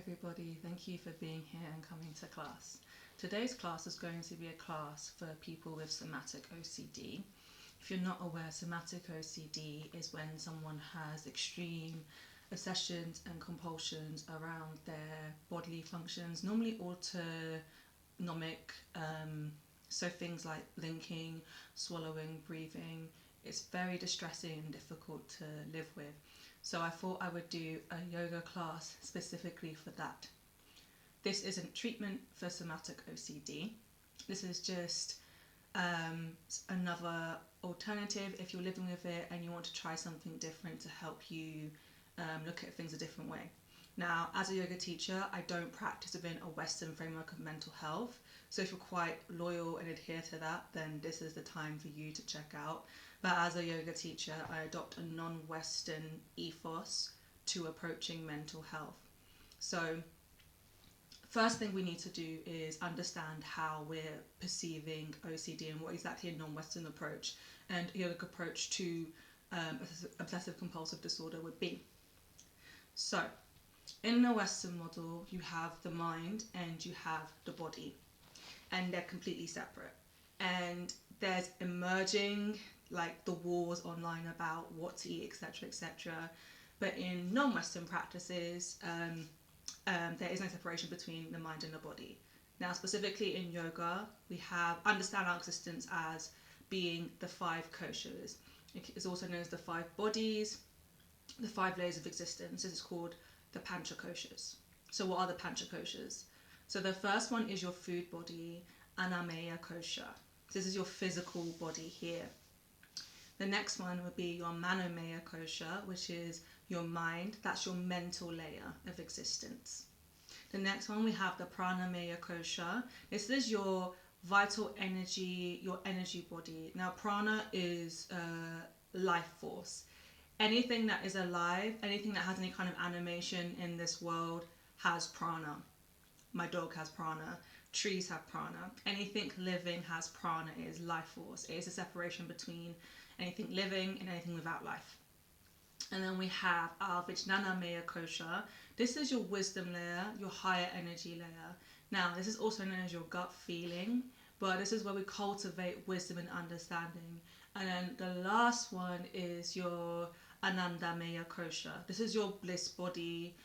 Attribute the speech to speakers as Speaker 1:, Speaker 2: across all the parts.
Speaker 1: everybody, thank you for being here and coming to class. Today's class is going to be a class for people with somatic OCD. If you're not aware, somatic OCD is when someone has extreme obsessions and compulsions around their bodily functions, normally autonomic, so things like blinking, swallowing, breathing. It's very distressing and difficult to live with. So I thought I would do a yoga class specifically for that. This isn't treatment for somatic OCD. This is just another alternative if you're living with it and you want to try something different to help you look at things a different way. Now, as a yoga teacher, I don't practice within a Western framework of mental health. So if you're quite loyal and adhere to that, then this is the time for you to check out. But as a yoga teacher, I adopt a non-Western ethos to approaching mental health. So first thing we need to do is understand how we're perceiving OCD and what exactly a non-Western approach and a yogic approach to obsessive compulsive disorder would be. So in the Western model, you have the mind and you have the body, and they're completely separate. And there's emerging like the wars online about what to eat, etc., etc. But in non-Western practices, there is no separation between the mind and the body. Now, specifically in yoga, we understand our existence as being the 5 koshas. It's also known as the 5 bodies, the 5 layers of existence. This is called the panchakoshas. So what are the panchakoshas? So the first one is your food body, annamaya kosha. This is your physical body here. The next one would be your manomaya kosha, which is your mind. That's your mental layer of existence. The next one we have the pranayama kosha. This is your vital energy, your energy body. Now prana is life force. Anything that is alive, anything that has any kind of animation in this world has prana. My dog has prana. Trees have prana. Anything living has prana. It is life force. It is a separation between anything living and anything without life. And then we have our vijnanamaya kosha. This is your wisdom layer, your higher energy layer. Now, this is also known as your gut feeling, but this is where we cultivate wisdom and understanding. And then the last one is your anandamaya kosha. This is your bliss body.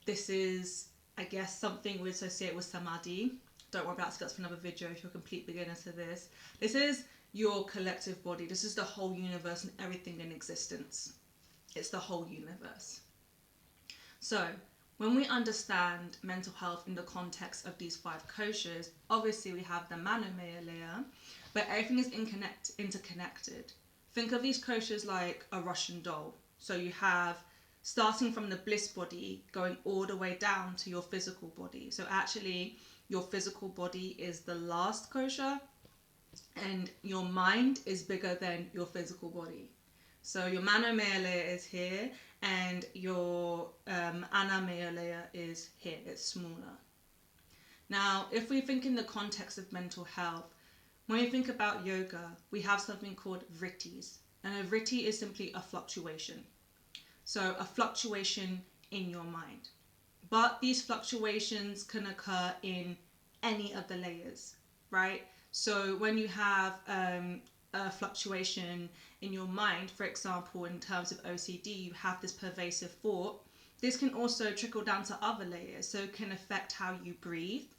Speaker 1: This is, I guess, something we associate with samadhi. Don't worry about it, that's for another video if you're a complete beginner to this. This is your collective body. This is the whole universe and everything in existence. It's the whole universe. So when we understand mental health in the context of these 5 koshas, obviously we have the manomaya layer, but everything is interconnected. Think of these koshas like a Russian doll. So you have starting from the bliss body going all the way down to your physical body. So actually your physical body is the last kosha and your mind is bigger than your physical body. So your manomaya layer is here and your annamaya layer is here, it's smaller. Now, if we think in the context of mental health, when we think about yoga, we have something called Vrittis. And a Vritti is simply a fluctuation. So a fluctuation in your mind. But these fluctuations can occur in any of the layers, right? So when you have a fluctuation in your mind, for example, in terms of OCD, you have this pervasive thought. This can also trickle down to other layers. So it can affect how you breathe.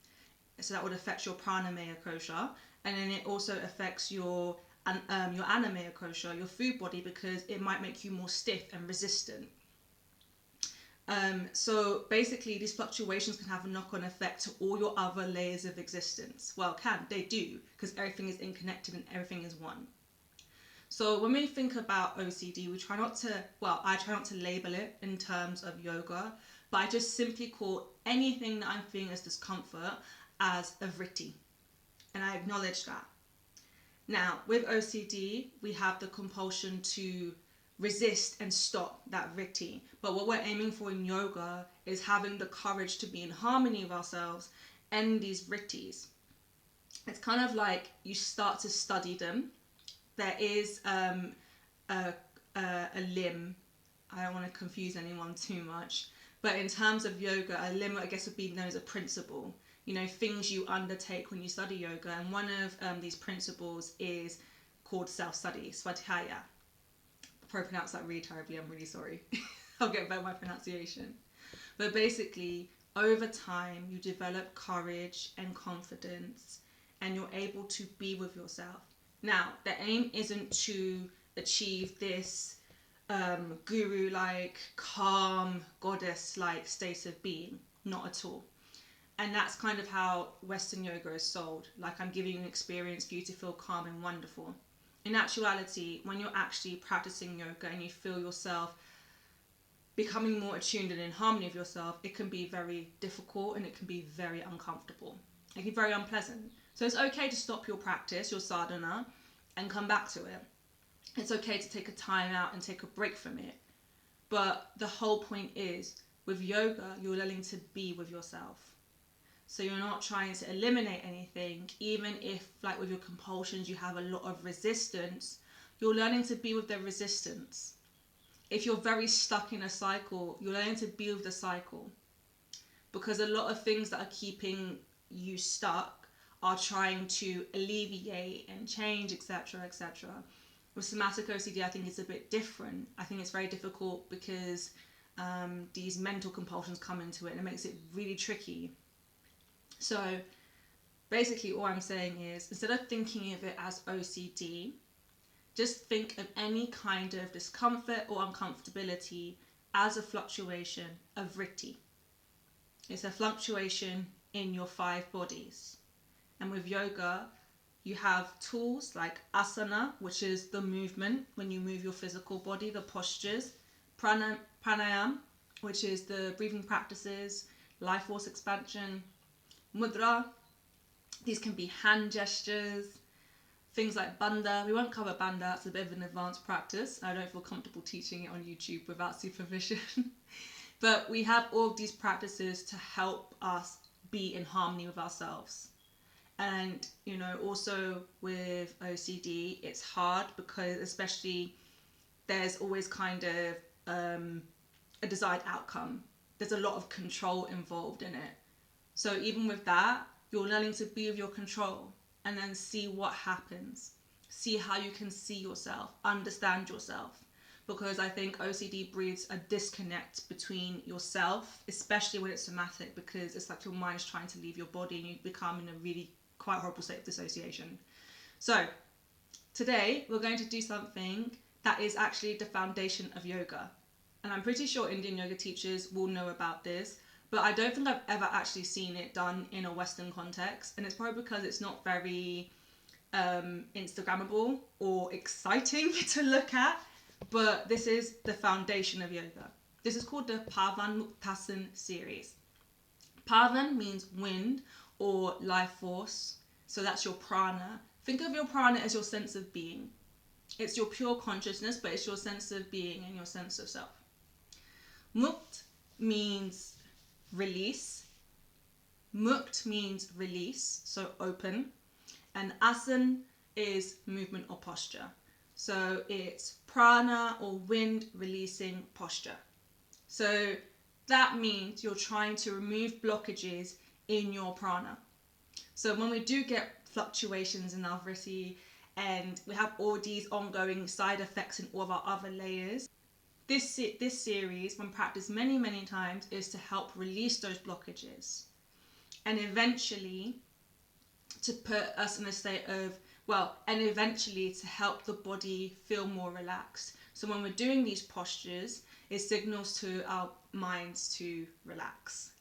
Speaker 1: So that would affect your pranamaya kosha. And then it also affects your annamaya kosha, your food body, because it might make you more stiff and resistant. So basically these fluctuations can have a knock-on effect to all your other layers of existence. Well, they do, because everything is interconnected and everything is one. So when we think about OCD, I try not to label it in terms of yoga, but I just simply call anything that I'm feeling as discomfort as a vritti. And I acknowledge that. Now, with OCD, we have the compulsion to resist and stop that vritti. But what we're aiming for in yoga is having the courage to be in harmony with ourselves and these vrittis. It's kind of like you start to study them. There is a limb, I don't want to confuse anyone too much, But in terms of yoga, a limit, I guess, would be known as a principle. You know, things you undertake when you study yoga. And one of these principles is called self-study, swadhyaya. I probably pronounced that really terribly, I'm really sorry. I'll get better at my pronunciation. But basically, over time, you develop courage and confidence, and you're able to be with yourself. Now, the aim isn't to achieve this guru-like, calm, goddess-like state of being. Not at all. And that's kind of how Western yoga is sold. Like, I'm giving you an experience for you to feel calm and wonderful. In actuality, when you're actually practicing yoga and you feel yourself becoming more attuned and in harmony with yourself, it can be very difficult and it can be very uncomfortable. It can be very unpleasant. So it's okay to stop your practice, your sadhana, and come back to it. It's okay to take a time out and take a break from it. But the whole point is, with yoga, you're learning to be with yourself. So you're not trying to eliminate anything, even if, like with your compulsions, you have a lot of resistance, you're learning to be with the resistance. If you're very stuck in a cycle, you're learning to be with the cycle. Because a lot of things that are keeping you stuck are trying to alleviate and change, etc., etc. With somatic OCD, I think it's a bit different. I think it's very difficult because these mental compulsions come into it and it makes it really tricky. So basically all I'm saying is, instead of thinking of it as OCD, just think of any kind of discomfort or uncomfortability as a fluctuation of vritti. It's a fluctuation in your 5 bodies. And with yoga, you have tools like asana, which is the movement when you move your physical body, the postures, pranayama, which is the breathing practices, life force expansion, mudra. These can be hand gestures, things like bandha. We won't cover bandha, it's a bit of an advanced practice. I don't feel comfortable teaching it on YouTube without supervision. But we have all of these practices to help us be in harmony with ourselves. And, you know, also with OCD, it's hard because especially there's always kind of a desired outcome. There's a lot of control involved in it. So even with that, you're learning to be with your control and then see what happens. See how you can see yourself, understand yourself. Because I think OCD breeds a disconnect between yourself, especially when it's somatic, because it's like your mind is trying to leave your body and you become in a really quite horrible state of dissociation. So today we're going to do something that is actually the foundation of yoga. And I'm pretty sure Indian yoga teachers will know about this, but I don't think I've ever actually seen it done in a Western context. And it's probably because it's not very Instagrammable or exciting to look at. But this is the foundation of yoga. This is called the parwanmukhtasana series. Parvan means wind or life force. So that's your prana. Think of your prana as your sense of being. It's your pure consciousness, but it's your sense of being and your sense of self. Mukt means release. Mukt means release, so open. And asana is movement or posture. So it's prana or wind releasing posture. So that means you're trying to remove blockages in your prana. So when we do get fluctuations in our vritti and we have all these ongoing side effects in all of our other layers, this series, when practiced many, many times, is to help release those blockages and eventually to put us in a state of, and eventually to help the body feel more relaxed. So when we're doing these postures, it signals to our minds to relax.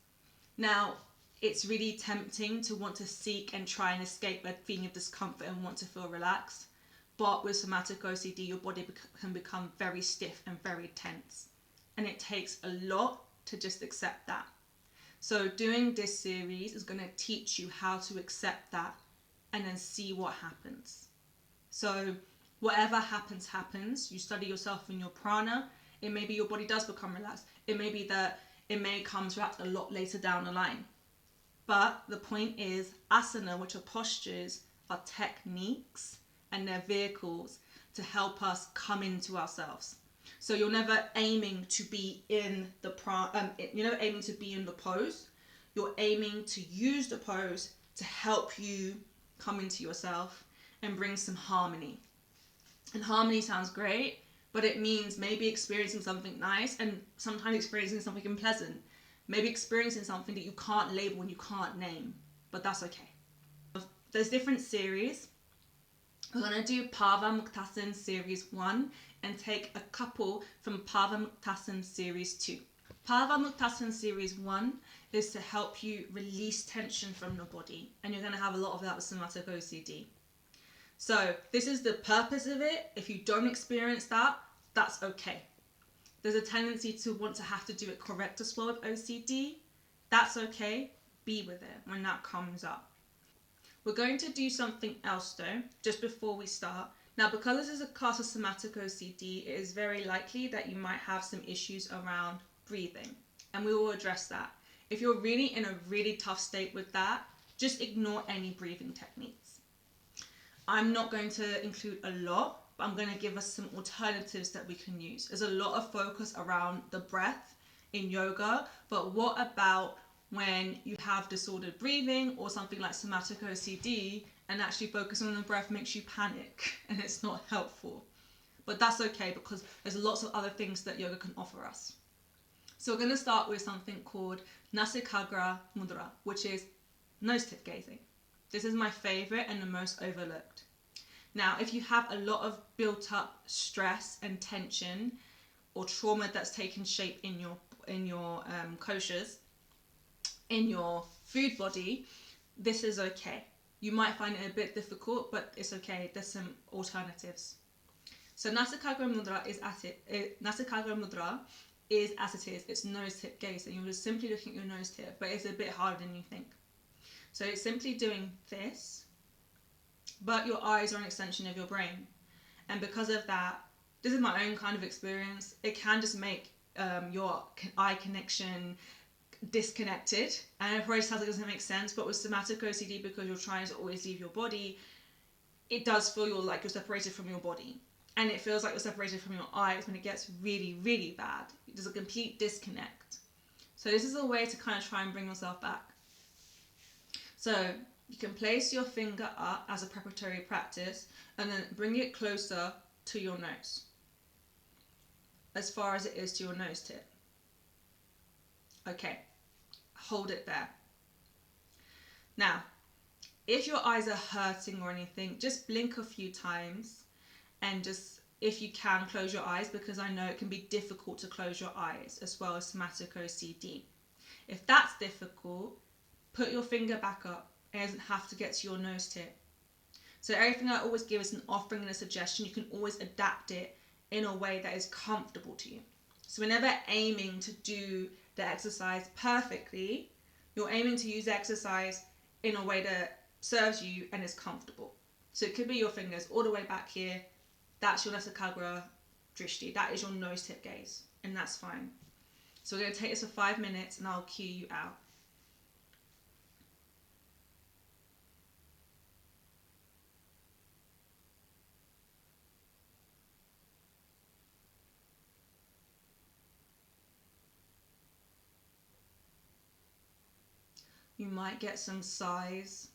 Speaker 1: Now, it's really tempting to want to seek and try and escape a feeling of discomfort and want to feel relaxed. But with somatic OCD, your body can become very stiff and very tense. And it takes a lot to just accept that. So doing this series is going to teach you how to accept that and then see what happens. So whatever happens, happens. You study yourself in your prana. It may be your body does become relaxed. It may be that it may come relaxed a lot later down the line. But the point is, asana, which are postures, are techniques and they're vehicles to help us come into ourselves. So you're never aiming to be in the aiming to be in the pose. You're aiming to use the pose to help you come into yourself and bring some harmony. And harmony sounds great, but it means maybe experiencing something nice and sometimes experiencing something unpleasant. Maybe experiencing something that you can't label and you can't name, but that's okay. There's different series. We're going to do Parwanmukhtasana series 1 and take a couple from Parwanmukhtasana series 2. Parwanmukhtasana series 1 is to help you release tension from your body, and you're going to have a lot of that with somatic OCD. So this is the purpose of it. If you don't experience that, that's okay. There's a tendency to want to have to do it correct as well with OCD. That's okay. Be with it when that comes up. We're going to do something else though, just before we start. Now, because this is a class of somatic OCD, it is very likely that you might have some issues around breathing, and we will address that. If you're really in a really tough state with that, just ignore any breathing techniques. I'm not going to include a lot, but I'm going to give us some alternatives that we can use. There's a lot of focus around the breath in yoga, but what about when you have disordered breathing or something like somatic OCD, and actually focusing on the breath makes you panic and it's not helpful? But that's okay, because there's lots of other things that yoga can offer us. So we're going to start with something called nasikagra mudra, which is nose tip gazing. This is my favorite and the most overlooked. Now, if you have a lot of built up stress and tension or trauma that's taken shape in your koshas, in your food body, this is okay. You might find it a bit difficult, but it's okay. There's some alternatives. So nasikagra mudra is as it is. It's nose tip gaze, and you're just simply looking at your nose tip, but it's a bit harder than you think. So it's simply doing this, but your eyes are an extension of your brain. And because of that, this is my own kind of experience, it can just make your eye connection disconnected. And it probably sounds like it doesn't make sense, but with somatic OCD, because you're trying to always leave your body, it does feel like you're separated from your body. And it feels like you're separated from your eyes when it gets really, really bad. There's a complete disconnect. So this is a way to kind of try and bring yourself back. So you can place your finger up as a preparatory practice and then bring it closer to your nose, as far as it is to your nose tip. Okay, hold it there. Now, if your eyes are hurting or anything, just blink a few times and just, if you can, close your eyes, because I know it can be difficult to close your eyes as well as somatic OCD. If that's difficult, put your finger back up. It doesn't have to get to your nose tip. So everything I always give is an offering and a suggestion. You can always adapt it in a way that is comfortable to you. So we're never aiming to do the exercise perfectly. You're aiming to use the exercise in a way that serves you and is comfortable. So it could be your fingers all the way back here. That's your nasikagra drishti. That is your nose tip gaze, and that's fine. So we're going to take this for 5 minutes and I'll cue you out. You might get some sighs.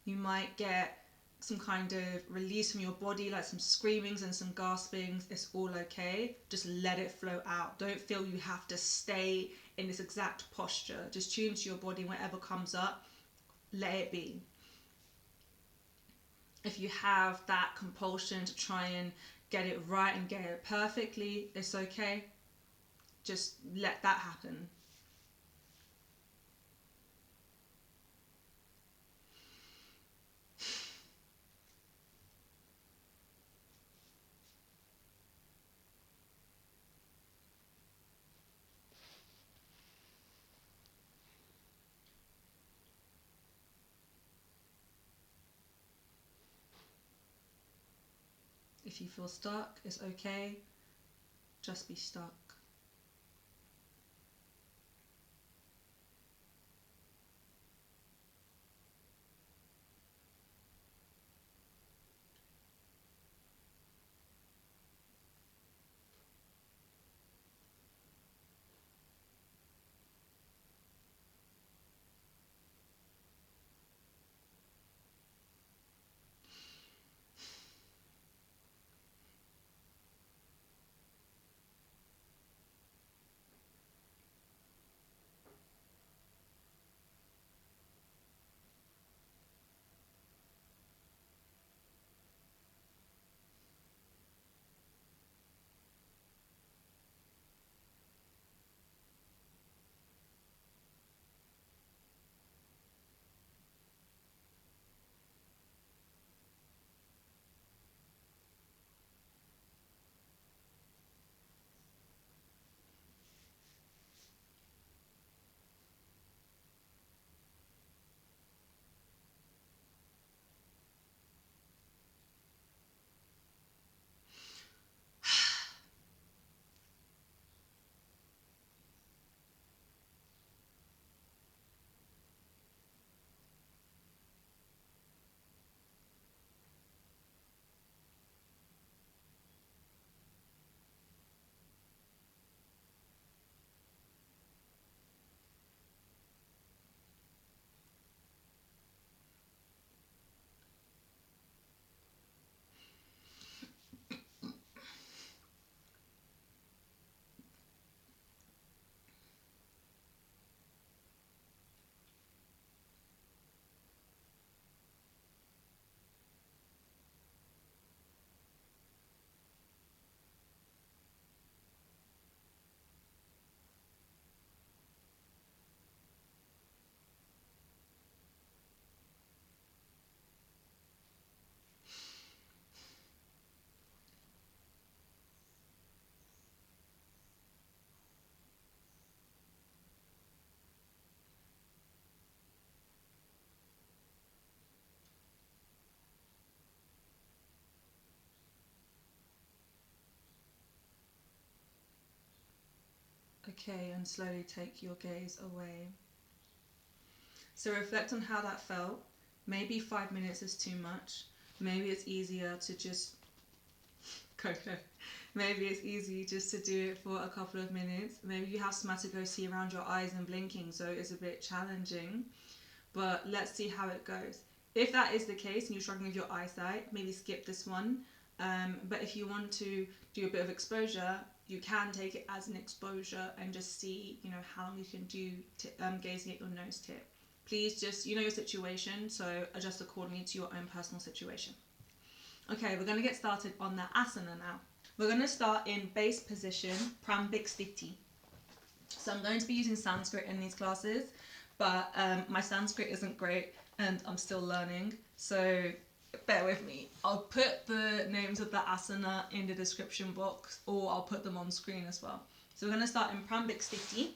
Speaker 1: You might get some kind of release from your body, like some screamings and some gaspings. It's all okay. Just let it flow out. Don't feel you have to stay in this exact posture. Just tune to your body. Whatever comes up, let it be. If you have that compulsion to try and get it right and get it perfectly, it's okay. Just let that happen. If you feel stuck, it's okay. Just be stuck. Okay, and slowly take your gaze away. So reflect on how that felt. Maybe 5 minutes is too much. Maybe it's easier to just go. Maybe it's easy just to do it for a couple of minutes. Maybe you have somatic OCD around your eyes and blinking, so it's a bit challenging. But let's see how it goes. If that is the case and you're struggling with your eyesight, maybe skip this one. But if you want to do a bit of exposure, you can take it as an exposure and just see, how long you can do gazing at your nose tip. Please just, your situation, so adjust accordingly to your own personal situation. Okay, we're going to get started on the asana now. We're going to start in base position, pranayama. So I'm going to be using Sanskrit in these classes, but my Sanskrit isn't great and I'm still learning, so bear with me. I'll put the names of the asana in the description box, or I'll put them on screen as well. So we're going to start in pranayama.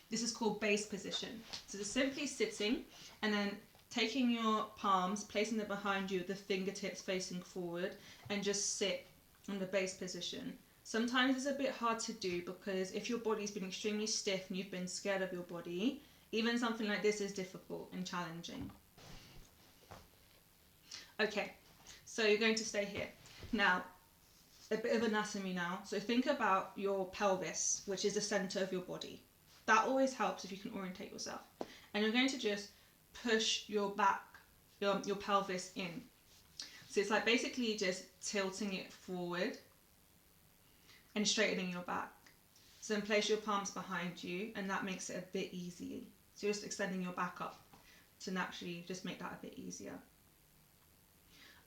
Speaker 1: This is called base position. So it's simply sitting and then taking your palms, placing them behind you, the fingertips facing forward, and just sit in the base position. Sometimes it's a bit hard to do because if your body's been extremely stiff and you've been scared of your body, even something like this is difficult and challenging. Okay, so you're going to stay here. Now, a bit of anatomy now. So think about your pelvis, which is the center of your body. That always helps if you can orientate yourself. And you're going to just push your back, your pelvis in. So it's like basically just tilting it forward and straightening your back. So then place your palms behind you, and that makes it a bit easier. So you're just extending your back up to naturally just make that a bit easier.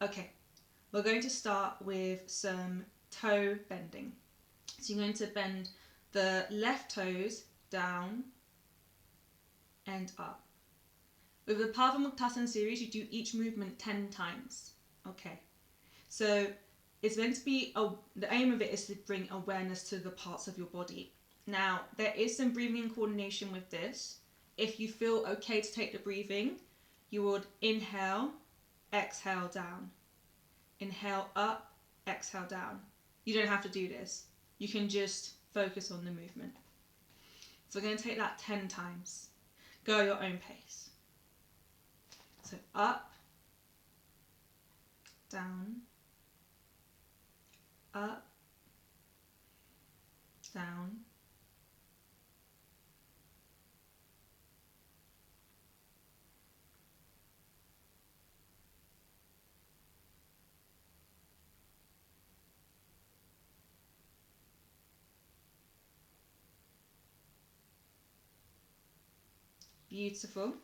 Speaker 1: Okay, we're going to start with some toe bending. So you're going to bend the left toes down and up. With the parwanmukhtasana series, you do each movement 10 times. Okay, so it's meant to be, the aim of it is to bring awareness to the parts of your body. Now, there is some breathing coordination with this. If you feel okay to take the breathing, you would inhale, exhale down. Inhale up, exhale down. You don't have to do this. You can just focus on the movement. So we're going to take that 10 times. Go at your own pace. So up, down, up, down, beautiful.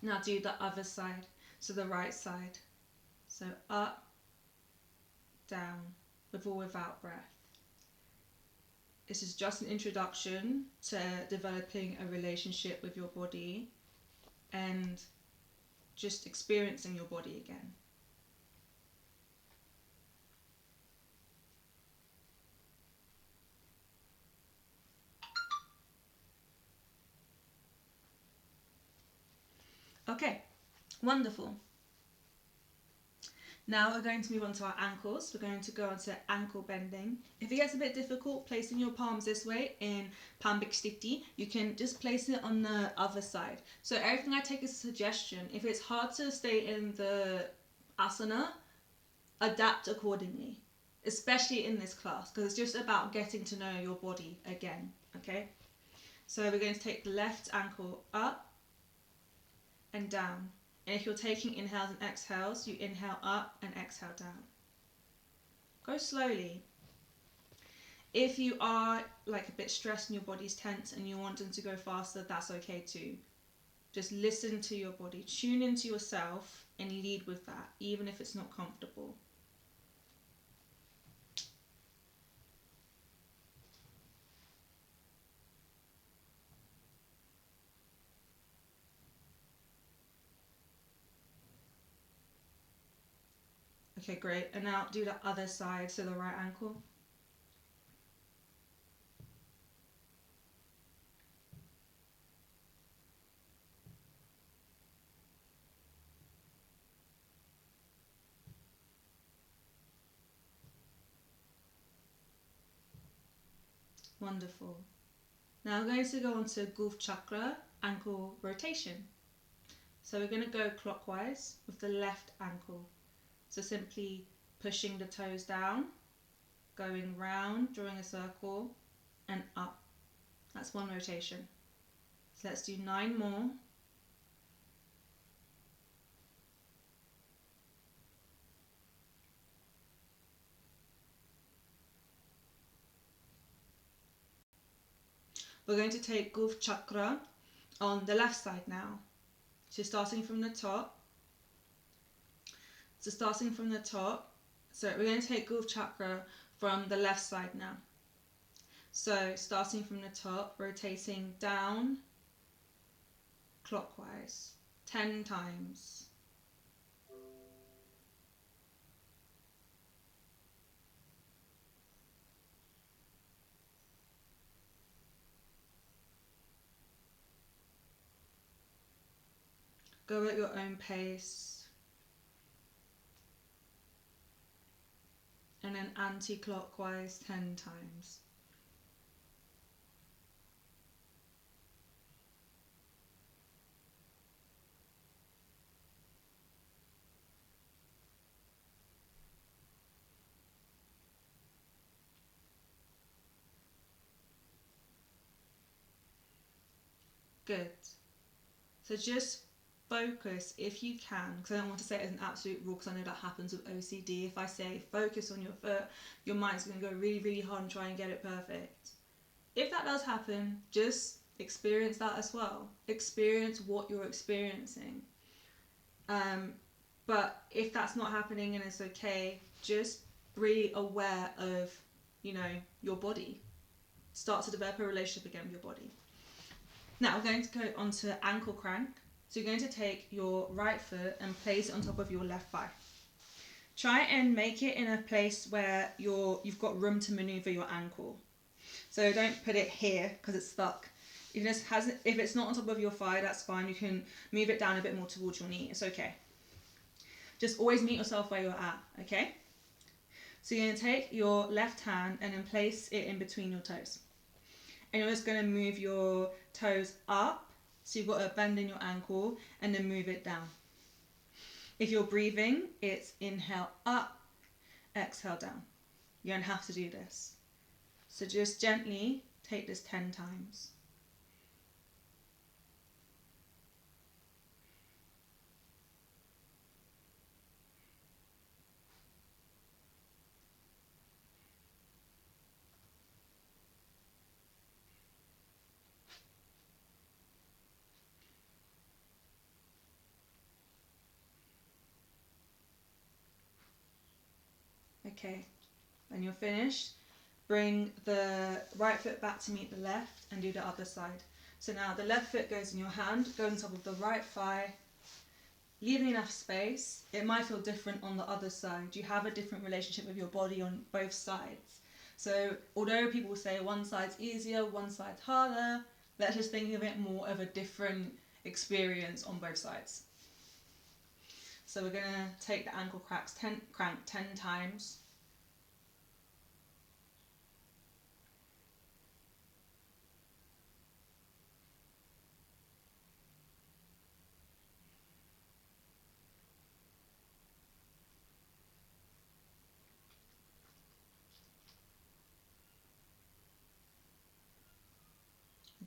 Speaker 1: Now do the other side, so the right side. So up, down, with or without breath. This is just an introduction to developing a relationship with your body and just experiencing your body again. Okay, wonderful. Now we're going to move on to our ankles. We're going to go on to ankle bending. If it gets a bit difficult placing your palms this way in pranayama, you can just place it on the other side. So everything I take is a suggestion. If it's hard to stay in the asana, adapt accordingly, especially in this class, because it's just about getting to know your body again, okay? So we're going to take the left ankle up and down. And if you're taking inhales and exhales, you inhale up and exhale down. Go slowly. If you are like a bit stressed and your body's tense and you want them to go faster, that's okay too. Just listen to your body, tune into yourself and lead with that, even if it's not comfortable. Okay, great. And now do the other side, so the right ankle. Wonderful. Now I'm going to go on to Gulf Chakra, ankle rotation. So we're going to go clockwise with the left ankle. So simply pushing the toes down, going round, drawing a circle, and up. That's one rotation. So let's do 9 more. We're going to take Gulf Chakra on the left side now. So starting from the top. So we're going to take Gulf Chakra from the left side now. So starting from the top, rotating down clockwise 10 times. Go at your own pace. And then anti-clockwise 10 times. Good. So just focus if you can, because I don't want to say it as an absolute rule, because I know that happens with OCD. If I say focus on your foot, your mind's going to go really, really hard and try and get it perfect. If that does happen, just experience that as well. Experience what you're experiencing. But if that's not happening and it's okay, just be aware of, your body. Start to develop a relationship again with your body. Now we're going to go on to ankle crank. So you're going to take your right foot and place it on top of your left thigh. Try and make it in a place where you've got room to maneuver your ankle. So don't put it here because it's stuck. If it's not on top of your thigh, that's fine. You can move it down a bit more towards your knee. It's okay. Just always meet yourself where you're at, okay? So you're going to take your left hand and then place it in between your toes. And you're just going to move your toes up. So you've got a bend in your ankle and then move it down. If you're breathing, it's inhale up, exhale down. You don't have to do this. So just gently take this 10 times. Okay, when you're finished, bring the right foot back to meet the left and do the other side. So now the left foot goes in your hand, go on top of the right thigh, leaving enough space. It might feel different on the other side. You have a different relationship with your body on both sides. So although people say one side's easier, one side's harder, let's just think of it more of a different experience on both sides. So we're going to take the ankle crank 10 times.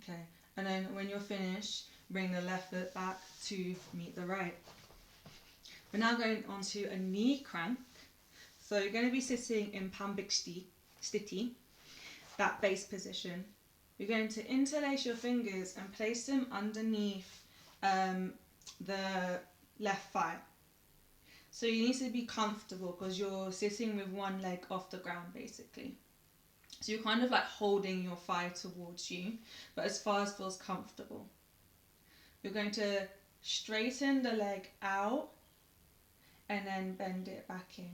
Speaker 1: Okay, and then when you're finished, bring the left foot back to meet the right. We're now going on to a knee crank. So you're going to be sitting in Pambik Sthiti, that base position. You're going to interlace your fingers and place them underneath the left thigh. So you need to be comfortable because you're sitting with one leg off the ground basically. So you're kind of like holding your thigh towards you, but as far as feels comfortable. You're going to straighten the leg out and then bend it back in.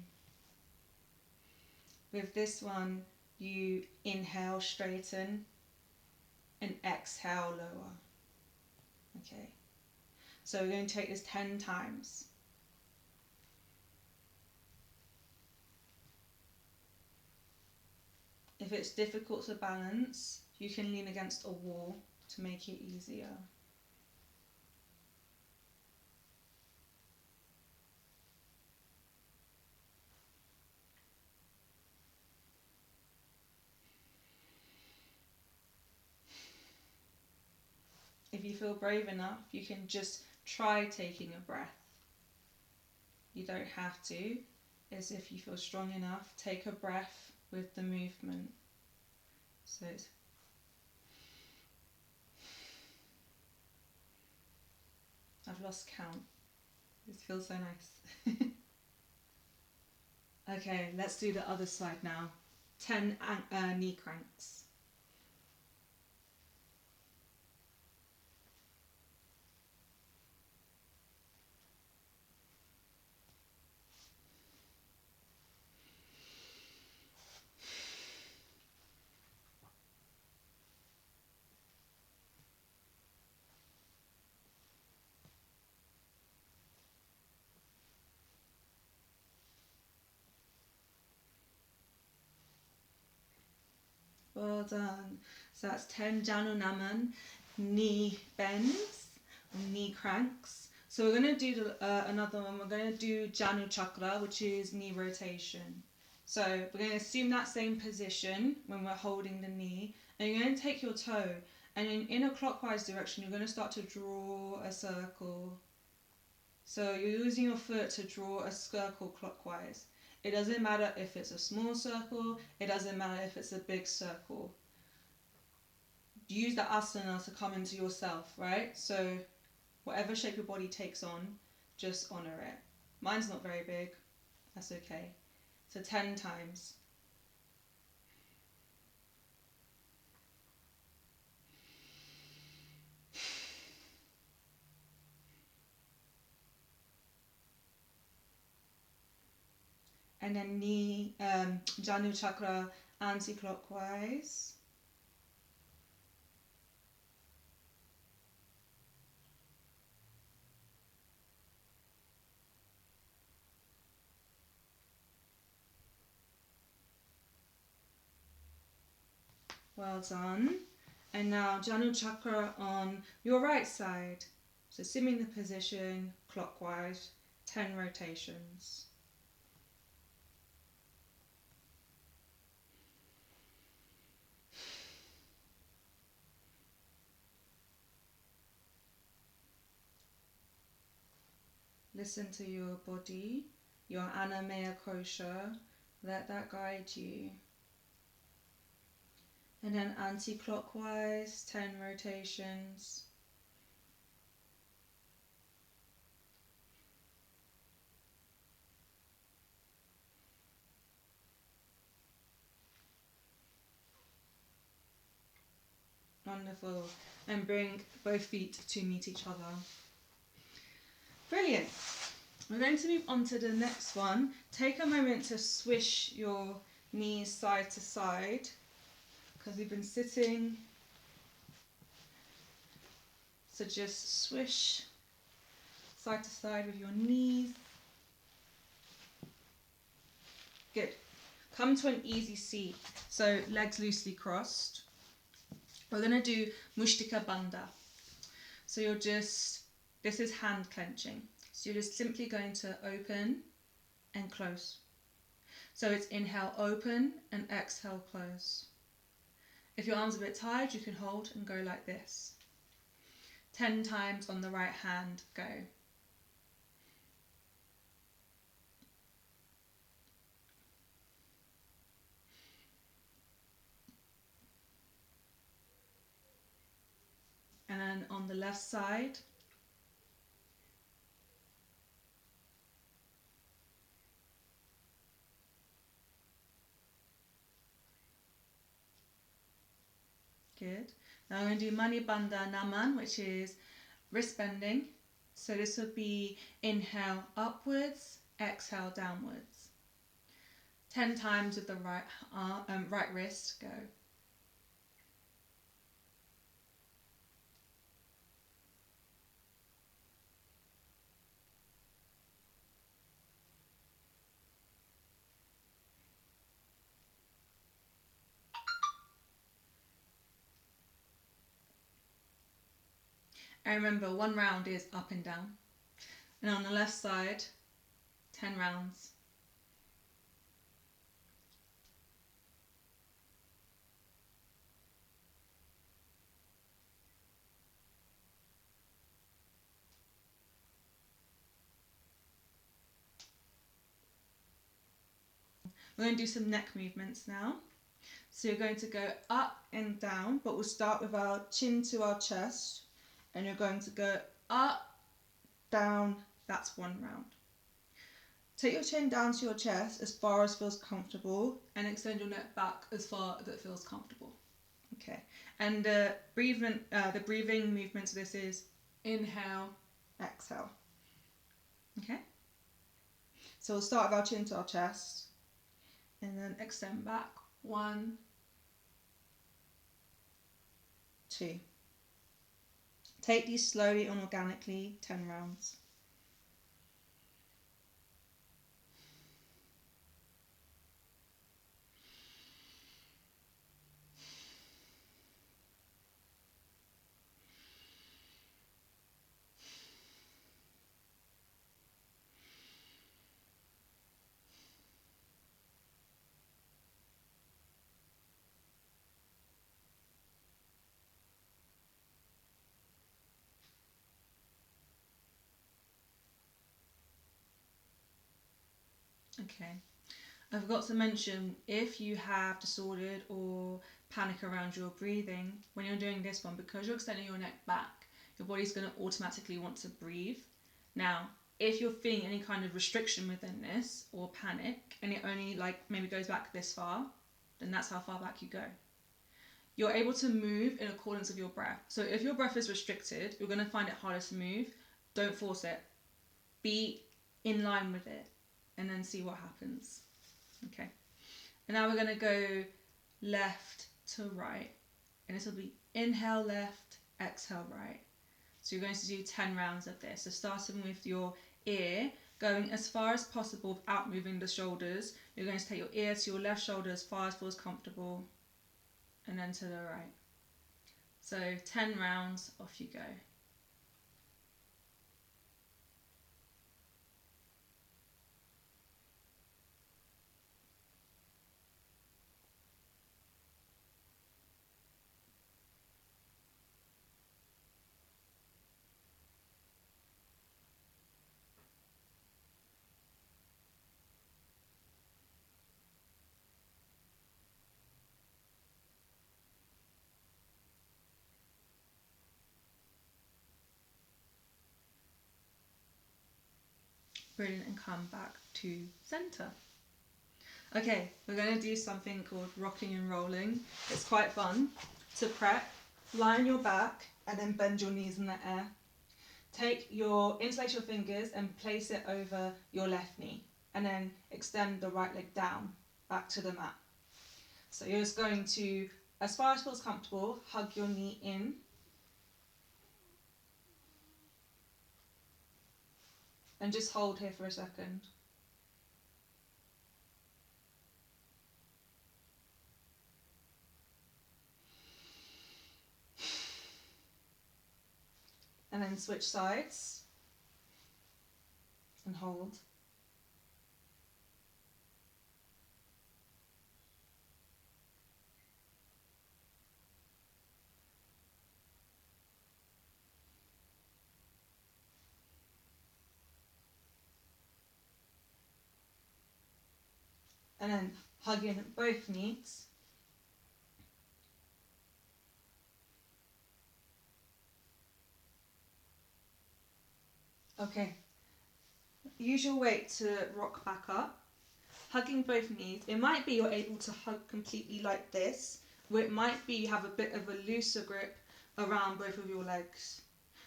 Speaker 1: With this one, you inhale, straighten, and exhale, lower. Okay. So we're going to take this 10 times. If it's difficult to balance, You can lean against a wall to make it easier. If you feel brave enough, you can just try taking a breath. You don't have to. As if you feel strong enough, take a breath with the movement. So it's I've lost count. This feels so nice. Okay, let's do the other side now. 10 knee cranks. Well done. So that's 10 Janu Naman knee bends, knee cranks. So we're going to do another one. We're going to do Janu Chakra, which is knee rotation. So we're going to assume that same position when we're holding the knee. And you're going to take your toe. And in a clockwise direction, you're going to start to draw a circle. So you're using your foot to draw a circle clockwise. It doesn't matter if it's a small circle, it doesn't matter if it's a big circle. Use the asana to come into yourself, right? So whatever shape your body takes on, just honour it. Mine's not very big, that's okay. So 10 times. And then knee, Janu Chakra anti-clockwise. Well done. And now Janu Chakra on your right side. So assuming the position clockwise, 10 rotations. Listen to your body, your anamaya kosha. Let that guide you. And then anti-clockwise, 10 rotations. Wonderful. And bring both feet to meet each other. Brilliant. We're going to move on to the next one. Take a moment to swish your knees side to side, because we've been sitting. So just swish side to side with your knees. Good. Come to an easy seat. So legs loosely crossed. We're going to do Mushtika Bandha. So you're just, this is hand clenching. So you're just simply going to open and close. So it's inhale, open, and exhale, close. If your arm's a bit tired, you can hold and go like this. 10 times on the right hand, go. And then on the left side. Good. Now I'm going to do Mani Bandha Naman, which is wrist bending. So this would be inhale upwards, exhale downwards. 10 times with the right arm, right wrist, go. And remember, 1 round is up and down. And on the left side, 10 rounds. We're going to do some neck movements now. So you're going to go up and down, but we'll start with our chin to our chest. And you're going to go up, down, that's 1 round. Take your chin down to your chest as far as feels comfortable and extend your neck back as far as it feels comfortable. Okay, and the breathing movements, this is inhale, exhale. Okay, so we'll start with our chin to our chest and then extend back. 1, 2. Take these slowly and organically, 10 rounds. Okay, I forgot to mention, if you have disordered or panic around your breathing, when you're doing this one, because you're extending your neck back, your body's going to automatically want to breathe. Now, if you're feeling any kind of restriction within this or panic, and it only maybe goes back this far, then that's how far back you go. You're able to move in accordance with your breath. So if your breath is restricted, you're going to find it harder to move. Don't force it. Be in line with it and then see what happens. Okay. And now we're going to go left to right. And this will be inhale left, exhale right. So you're going to do 10 rounds of this. So starting with your ear, going as far as possible without moving the shoulders. You're going to take your ear to your left shoulder as far as feels comfortable, and then to the right. So 10 rounds, off you go. Brilliant, and come back to center. Okay, we're going to do something called rocking and rolling. It's quite fun. To prep, lie on your back and then bend your knees in the air. Interlace your fingers and place it over your left knee, and then extend the right leg down, back to the mat. So you're just going to, as far as feels comfortable, hug your knee in. And just hold here for a second. And then switch sides and hold. And then hug in both knees. Okay, use your weight to rock back up. Hugging both knees. It might be you're able to hug completely like this, or it might be you have a bit of a looser grip around both of your legs.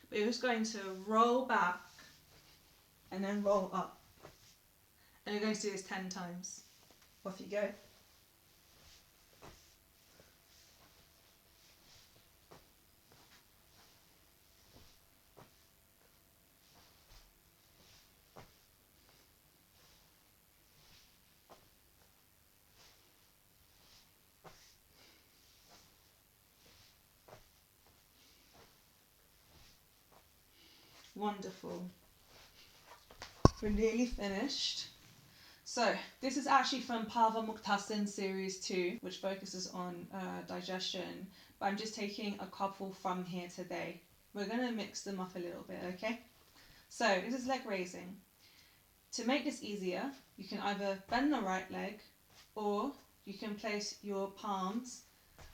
Speaker 1: But you're just going to roll back and then roll up. And you're going to do this 10 times. Off you go. Wonderful. We're nearly finished. So this is actually from Parwanmukhtasana series 2, which focuses on digestion, but I'm just taking a couple from here today. We're going to mix them up a little bit, okay? So this is leg raising. To make this easier, you can either bend the right leg, or you can place your palms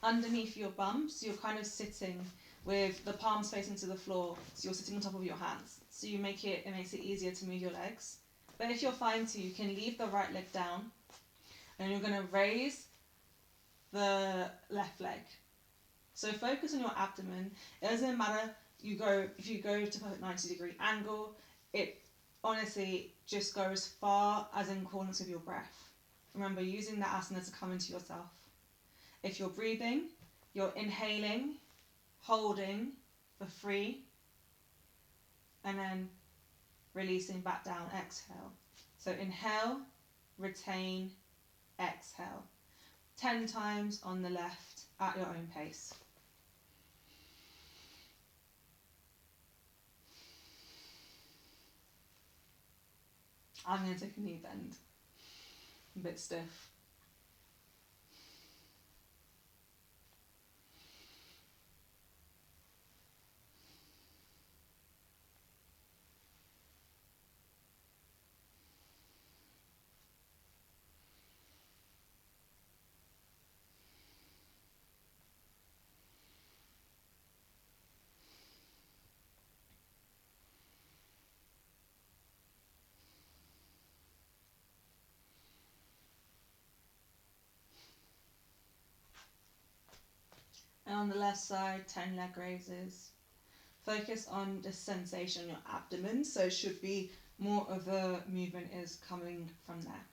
Speaker 1: underneath your bum, so you're kind of sitting with the palms facing to the floor, so you're sitting on top of your hands. So it makes it easier to move your legs. But if you're fine to, you can leave the right leg down, and you're going to raise the left leg. So focus on your abdomen. It doesn't matter if you go to a 90-degree angle, it honestly just go as far as in accordance with your breath. Remember, using the asana to come into yourself. If you're breathing, you're inhaling, holding for 3, and then releasing back down, exhale. So inhale, retain, exhale. 10 times on the left at your own pace. I'm going to take a knee bend. A bit stiff. And on the left side, 10 leg raises. Focus on the sensation in your abdomen, so it should be more of the movement is coming from there.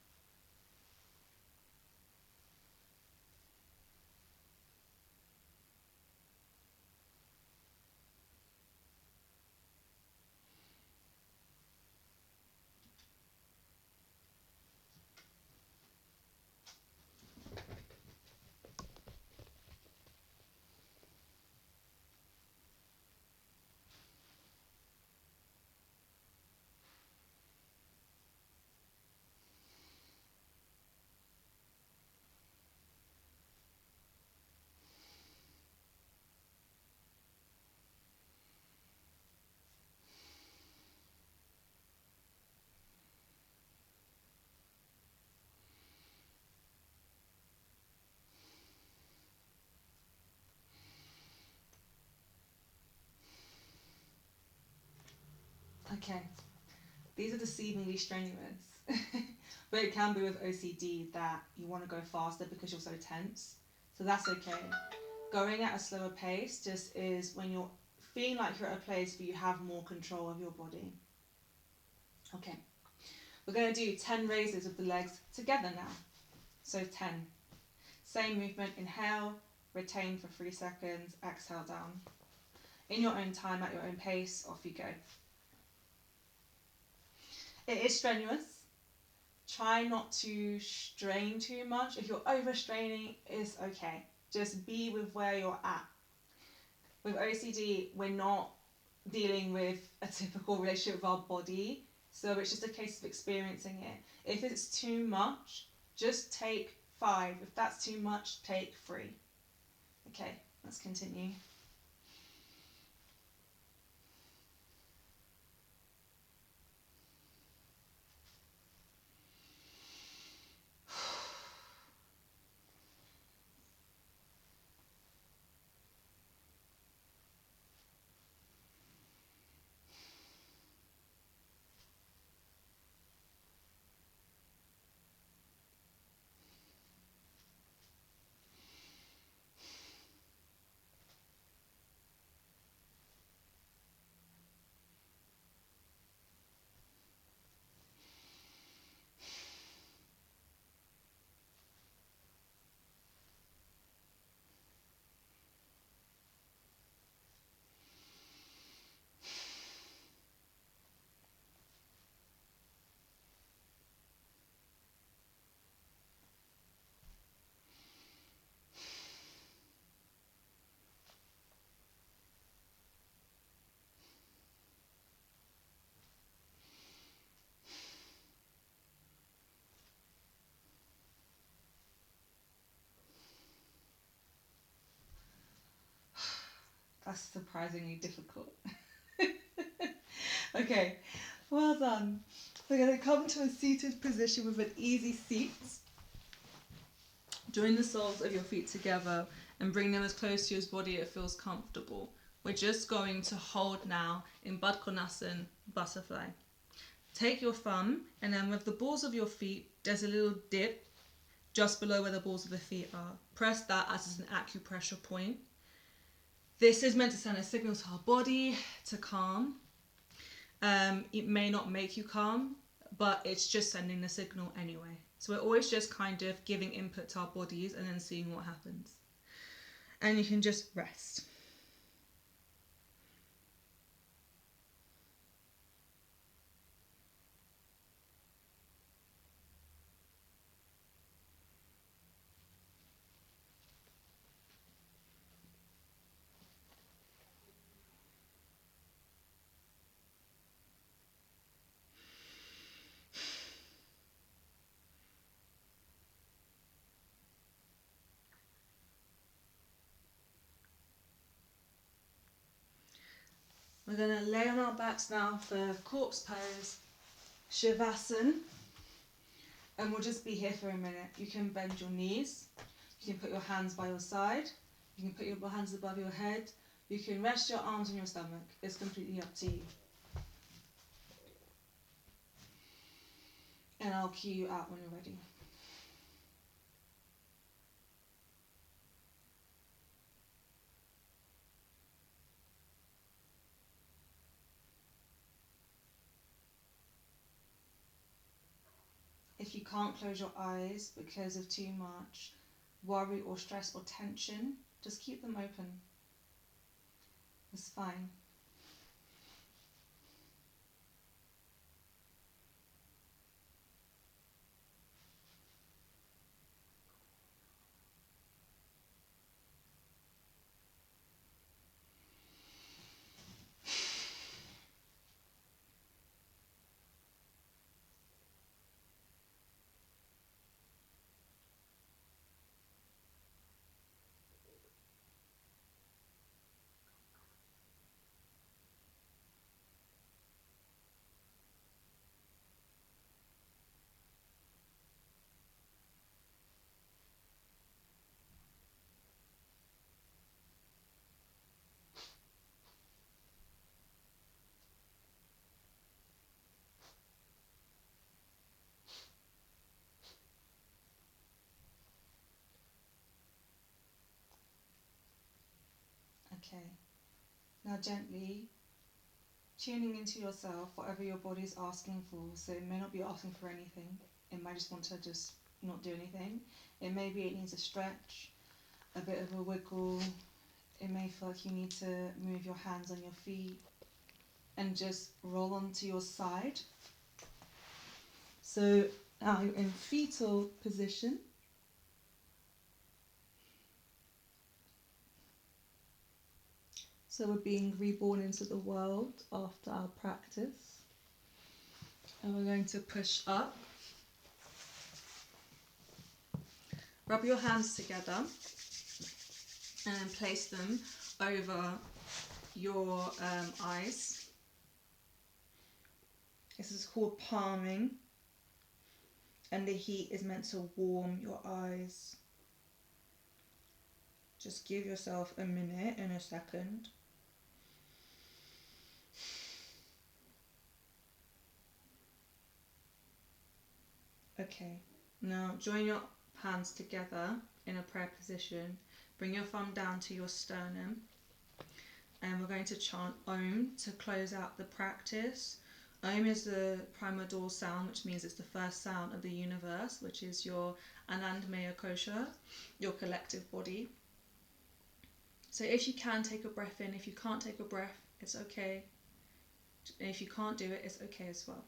Speaker 1: Okay, these are deceivingly strenuous, but it can be with OCD that you want to go faster because you're so tense. So that's okay. Going at a slower pace just is when you're feeling like you're at a place where you have more control of your body. Okay, we're going to do 10 raises with the legs together now. So 10. Same movement, inhale, retain for 3 seconds, exhale down. In your own time, at your own pace, off you go. It is strenuous. Try not to strain too much. If you're overstraining, it's okay. Just be with where you're at. With OCD, we're not dealing with a typical relationship with our body, so it's just a case of experiencing it. If it's too much, just take 5. If that's too much, take 3. Okay, let's continue. That's surprisingly difficult. Okay, well done. We're going to come to a seated position with an easy seat. Join the soles of your feet together and bring them as close to your body as it feels comfortable. We're just going to hold now in Bandha Konasana, butterfly. Take your thumb and then with the balls of your feet, there's a little dip just below where the balls of the feet are. Press that as an acupressure point. This is meant to send a signal to our body to calm. It may not make you calm, but it's just sending the signal anyway. So we're always just kind of giving input to our bodies and then seeing what happens. And you can just rest. We're going to lay on our backs now for corpse pose, Shavasana, and we'll just be here for a minute. You can bend your knees, you can put your hands by your side, you can put your hands above your head, you can rest your arms on your stomach. It's completely up to you. And I'll cue you out when you're ready. If you can't close your eyes because of too much worry or stress or tension, just keep them open. It's fine. Okay. Now gently tuning into yourself, whatever your body's asking for. So it may not be asking for anything. It might just want to just not do anything. It may be it needs a stretch, a bit of a wiggle. It may feel like you need to move your hands on your feet and just roll onto your side. So now you're in fetal position. So we're being reborn into the world after our practice. And we're going to push up. Rub your hands together and place them over your eyes. This is called palming, and the heat is meant to warm your eyes. Just give yourself a minute and a second. Okay, now join your hands together in a prayer position. Bring your thumb down to your sternum, and we're going to chant Om to close out the practice. Om is the primordial sound, which means it's the first sound of the universe, which is your Anandamaya Kosha, your collective body. So if you can, take a breath in. If you can't take a breath, it's okay. And if you can't do it, it's okay as well.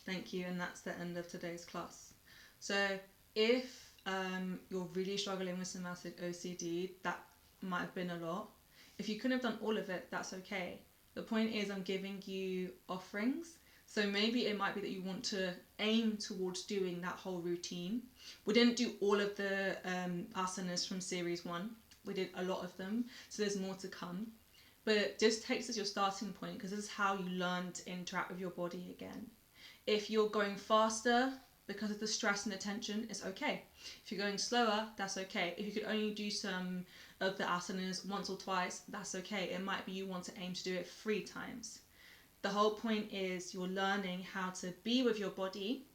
Speaker 1: Thank you, and that's the end of today's class. So if you're really struggling with somatic OCD, that might have been a lot. If you couldn't have done all of it, that's okay. The point is I'm giving you offerings. So maybe it might be that you want to aim towards doing that whole routine. We didn't do all of the asanas from series 1. We did a lot of them. So there's more to come. But just take this as your starting point, because this is how you learn to interact with your body again. If you're going faster because of the stress and the tension, it's okay. If you're going slower, that's okay. If you could only do some of the asanas once or twice, that's okay. It might be you want to aim to do it 3 times. The whole point is you're learning how to be with your body,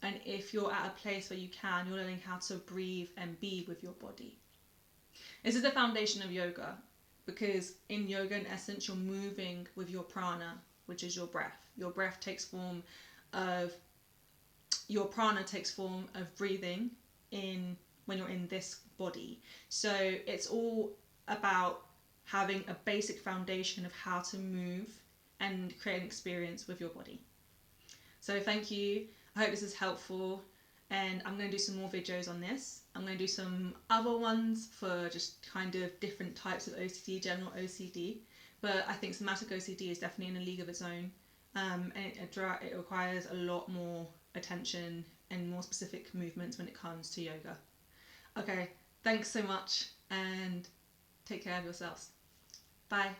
Speaker 1: and if you're at a place where you can, you're learning how to breathe and be with your body. This is the foundation of yoga, because in yoga, in essence, you're moving with your prana, which is your breath. Your breath takes form of, your prana takes form of breathing in when you're in this body. So it's all about having a basic foundation of how to move and create an experience with your body. So thank you. I hope this is helpful, and I'm going to do some more videos on this. I'm going to do some other ones for just kind of different types of OCD, general OCD, but I think somatic OCD is definitely in a league of its own, and it requires a lot more attention and more specific movements when it comes to yoga. Okay, thanks so much, and take care of yourselves. Bye.